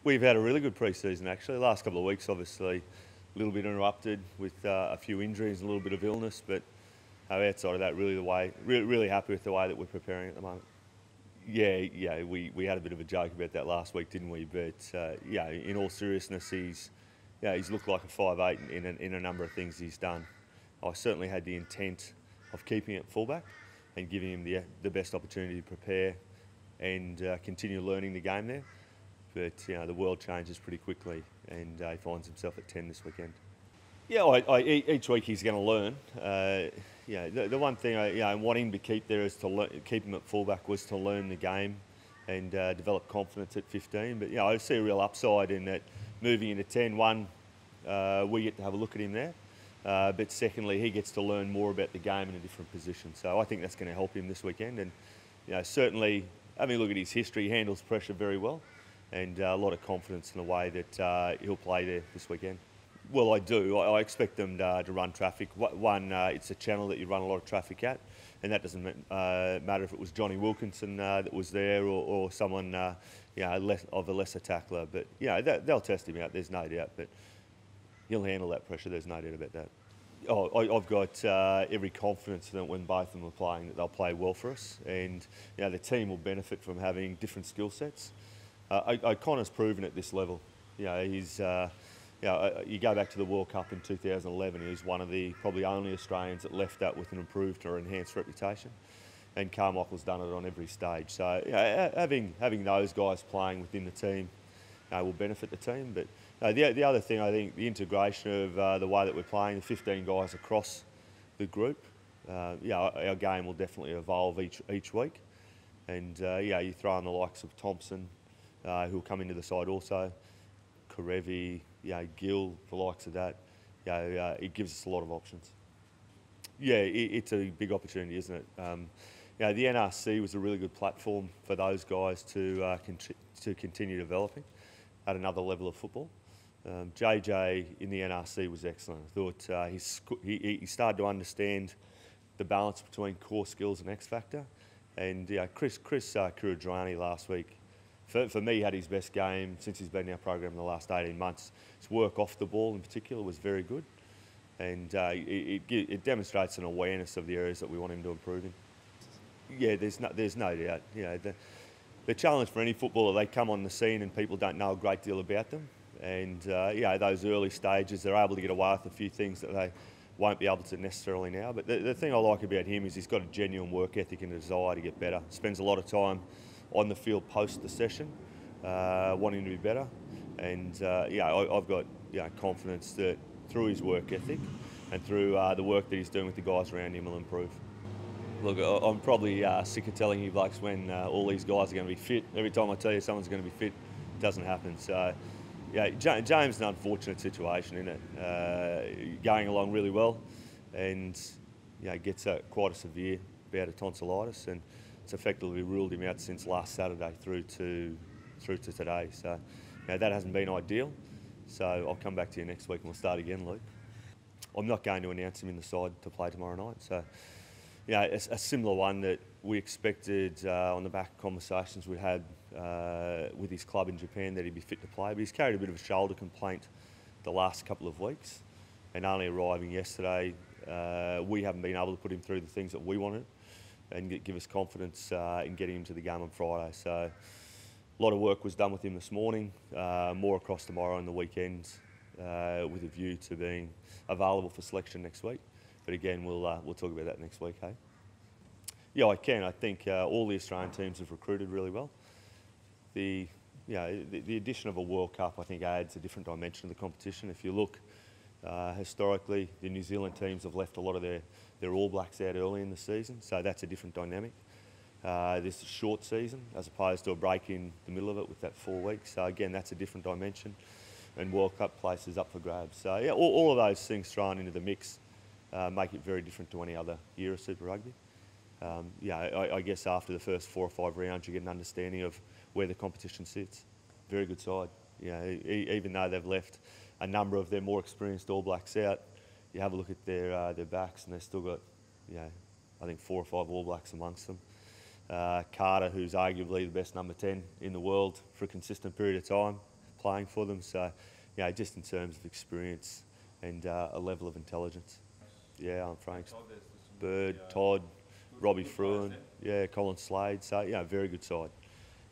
We've had a really good pre-season actually. The last couple of weeks obviously a little bit interrupted with a few injuries, a little bit of illness, but outside of that, really happy with the way that we're preparing at the moment. Yeah, we had a bit of a joke about that last week, didn't we? But yeah, in all seriousness, he's looked like a 5'8" in a number of things he's done. I certainly had the intent of keeping him at fullback and giving him the best opportunity to prepare and continue learning the game there. But the world changes pretty quickly, and he finds himself at 10 this weekend. Yeah, each week he's going to learn. The one thing I wanting to keep there is to keep him at fullback was to learn the game and develop confidence at 15. But I see a real upside in that moving into 10. One, we get to have a look at him there. But secondly, he gets to learn more about the game in a different position. So I think that's going to help him this weekend. And certainly, having a look at his history, he handles pressure very well, and a lot of confidence in the way that he'll play there this weekend. Well, I do. I expect them to run traffic. One, it's a channel that you run a lot of traffic at, and that doesn't matter if it was Johnny Wilkinson that was there or someone of a lesser tackler. But they'll test him out. There's no doubt. But he'll handle that pressure. There's no doubt about that. I've got every confidence that when both of them are playing, that they'll play well for us, and the team will benefit from having different skill sets. Connor's proven at this level. He's. You go back to the World Cup in 2011, he was one of the probably only Australians that left that with an improved or enhanced reputation. And Carmichael's done it on every stage. So having those guys playing within the team will benefit the team. But the other thing, I think, the integration of the way that we're playing, the 15 guys across the group, our game will definitely evolve each week. And you throw in the likes of Thompson, who'll come into the side also, Karevi, Gill, the likes of that. It gives us a lot of options. Yeah, it's a big opportunity, isn't it? The NRC was a really good platform for those guys to continue developing at another level of football. JJ in the NRC was excellent. I thought he started to understand the balance between core skills and X factor. And Chris Kuradrani last week, for me, had his best game since he's been in our program in the last 18 months. His work off the ball in particular was very good, and it demonstrates an awareness of the areas that we want him to improve in. Yeah, there's no doubt. The challenge for any footballer, they come on the scene and people don't know a great deal about them, and those early stages, they're able to get away with a few things that they won't be able to necessarily now. But the thing I like about him is he's got a genuine work ethic and a desire to get better. Spends a lot of time on the field post the session, wanting to be better, and I've got confidence that through his work ethic and through the work that he's doing with the guys around him, will improve. Look, I'm probably sick of telling you blokes when all these guys are going to be fit. Every time I tell you someone's going to be fit, it doesn't happen. So James is an unfortunate situation, isn't it? Going along really well, and gets quite a severe bout of tonsillitis, and it's effectively ruled him out since last Saturday through to today. So that hasn't been ideal. So I'll come back to you next week and we'll start again, Luke. I'm not going to announce him in the side to play tomorrow night. So a similar one that we expected on the back of conversations we had with his club in Japan that he'd be fit to play. But he's carried a bit of a shoulder complaint the last couple of weeks, and only arriving yesterday, we haven't been able to put him through the things that we wanted and give us confidence in getting him to the game on Friday. So a lot of work was done with him this morning, more across tomorrow and the weekend, with a view to being available for selection next week. But again, we'll talk about that next week, hey? Yeah, I can. I think all the Australian teams have recruited really well. The addition of a World Cup, I think, adds a different dimension to the competition. If you look historically, the New Zealand teams have left a lot of their All Blacks out early in the season, so that's a different dynamic. This is a short season as opposed to a break in the middle of it with that 4 weeks. So again, that's a different dimension, and World Cup places up for grabs. So all of those things thrown into the mix make it very different to any other year of Super Rugby. I guess after the first 4 or 5 rounds, you get an understanding of where the competition sits. Very good side. Even though they've left a number of their more experienced All Blacks out, you have a look at their backs, and they've still got, I think 4 or 5 All Blacks amongst them. Carter, who's arguably the best number 10 in the world for a consistent period of time, playing for them. So, just in terms of experience and a level of intelligence. Yeah, Franks, Bird, Todd, Robbie Fruin, Colin Slade. So, very good side.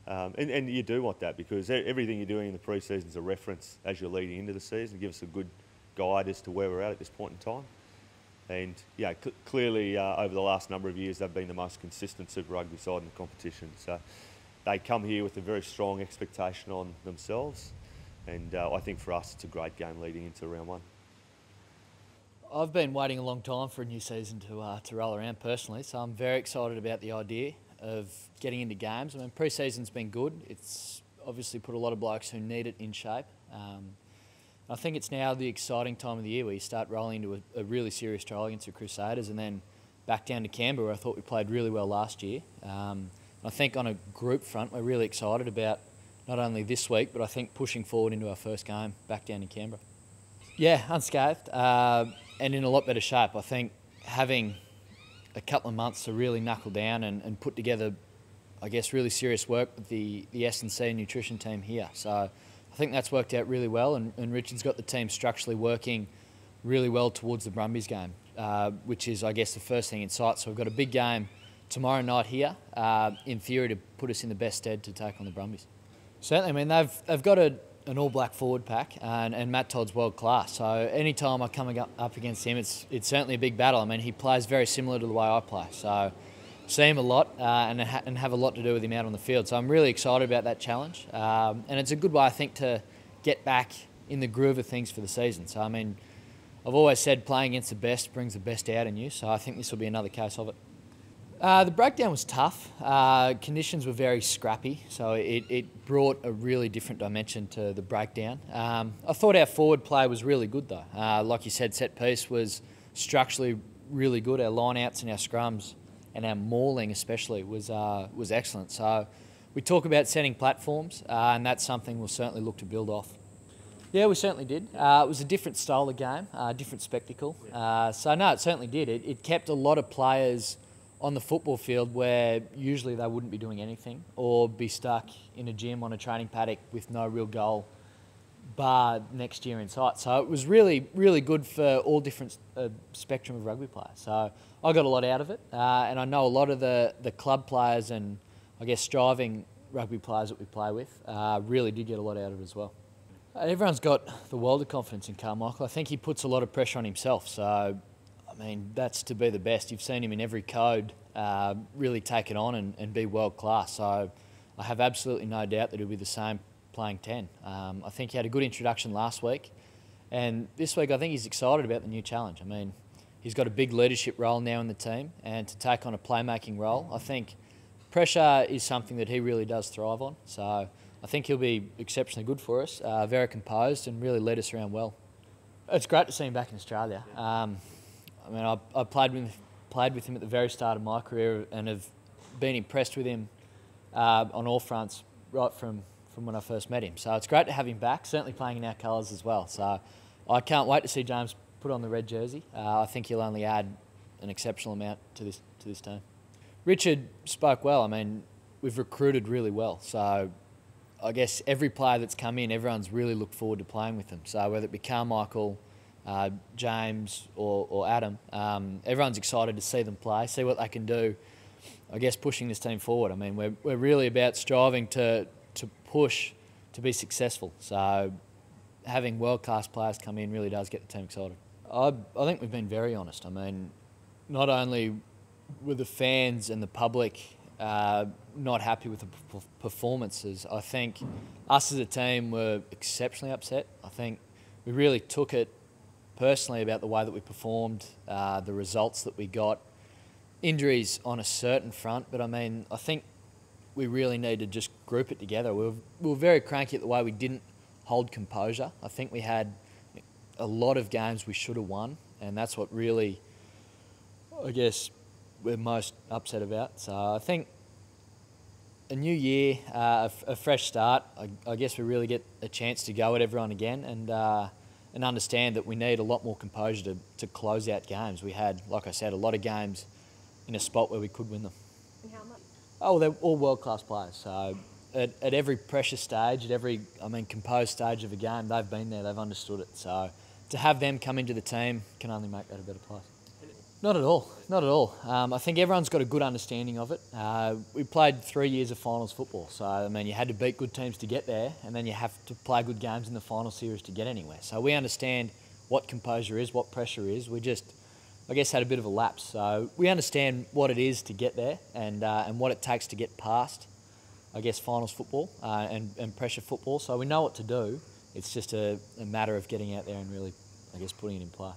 And you do want that because everything you're doing in the pre-season is a reference as you're leading into the season. Give us a good guide as to where we're at this point in time. And clearly over the last number of years, they've been the most consistent Super Rugby side in the competition. So they come here with a very strong expectation on themselves. And I think for us, it's a great game leading into round one. I've been waiting a long time for a new season to roll around personally, so I'm very excited about the idea of getting into games. I mean, pre-season's been good. It's obviously put a lot of blokes who need it in shape. I think it's now the exciting time of the year where you start rolling into a really serious trial against the Crusaders and then back down to Canberra, where I thought we played really well last year. I think on a group front, we're really excited about not only this week, but I think pushing forward into our first game back down in Canberra. Yeah, unscathed and in a lot better shape. I think having a couple of months to really knuckle down and put together, I guess, really serious work with the S&C nutrition team here. So I think that's worked out really well, and Richard's got the team structurally working really well towards the Brumbies game, which is, I guess, the first thing in sight. So we've got a big game tomorrow night here, in theory, to put us in the best stead to take on the Brumbies. Certainly, I mean, they've got an all-black forward pack, and Matt Todd's world class. So any time I'm coming up against him, it's certainly a big battle. I mean, he plays very similar to the way I play. So see him a lot and have a lot to do with him out on the field. So I'm really excited about that challenge. And it's a good way, I think, to get back in the groove of things for the season. So, I mean, I've always said playing against the best brings the best out in you. So I think this will be another case of it. The breakdown was tough. Conditions were very scrappy, so it brought a really different dimension to the breakdown. I thought our forward play was really good though. Like you said, set piece was structurally really good. Our line-outs and our scrums and our mauling especially was excellent. So we talk about setting platforms, and that's something we'll certainly look to build off. Yeah, we certainly did. It was a different style of game, different spectacle. So no, it certainly did. It kept a lot of players on the football field where usually they wouldn't be doing anything or be stuck in a gym on a training paddock with no real goal bar next year in sight. So it was really, really good for all different spectrum of rugby players. So I got a lot out of it, and I know a lot of the club players and I guess striving rugby players that we play with really did get a lot out of it as well. Everyone's got the world of confidence in Carmichael. I think he puts a lot of pressure on himself. So I mean, that's to be the best. You've seen him in every code really take it on and be world class. So I have absolutely no doubt that he'll be the same playing 10. I think he had a good introduction last week. And this week I think he's excited about the new challenge. I mean, he's got a big leadership role now in the team, and to take on a playmaking role, I think pressure is something that he really does thrive on. So I think he'll be exceptionally good for us, very composed and really led us around well. It's great to see him back in Australia. I mean, I played with him at the very start of my career and have been impressed with him on all fronts right from when I first met him. So it's great to have him back, certainly playing in our colours as well. So I can't wait to see James put on the red jersey. I think he'll only add an exceptional amount to this team. Richard spoke well. I mean, we've recruited really well. So I guess every player that's come in, everyone's really looked forward to playing with them. So whether it be Carmichael, James or Adam, everyone's excited to see them play, see what they can do, I guess, pushing this team forward. I mean, we're really about striving to push to be successful. So having world-class players come in really does get the team excited. I think we've been very honest. I mean, not only were the fans and the public not happy with the performances, I think us as a team were exceptionally upset. I think we really took it personally about the way that we performed, the results that we got, injuries on a certain front, but I mean, I think we really need to just group it together. We were very cranky at the way we didn't hold composure. I think we had a lot of games we should have won, and that's what really, I guess, we're most upset about. So I think a new year, a fresh start, I guess we really get a chance to go at everyone again and understand that we need a lot more composure to close out games. We had, like I said, a lot of games in a spot where we could win them. And how much? Oh, they're all world-class players. So at every pressure stage, at every, composed stage of a game, they've been there, they've understood it. So to have them come into the team can only make that a better place. Not at all, not at all. I think everyone's got a good understanding of it. We played 3 years of finals football, so you had to beat good teams to get there, and then you have to play good games in the final series to get anywhere. So we understand what composure is, what pressure is. We just, I guess, had a bit of a lapse. So we understand what it is to get there and what it takes to get past, I guess, finals football and pressure football. So we know what to do. It's just a matter of getting out there and really, I guess, putting it in play.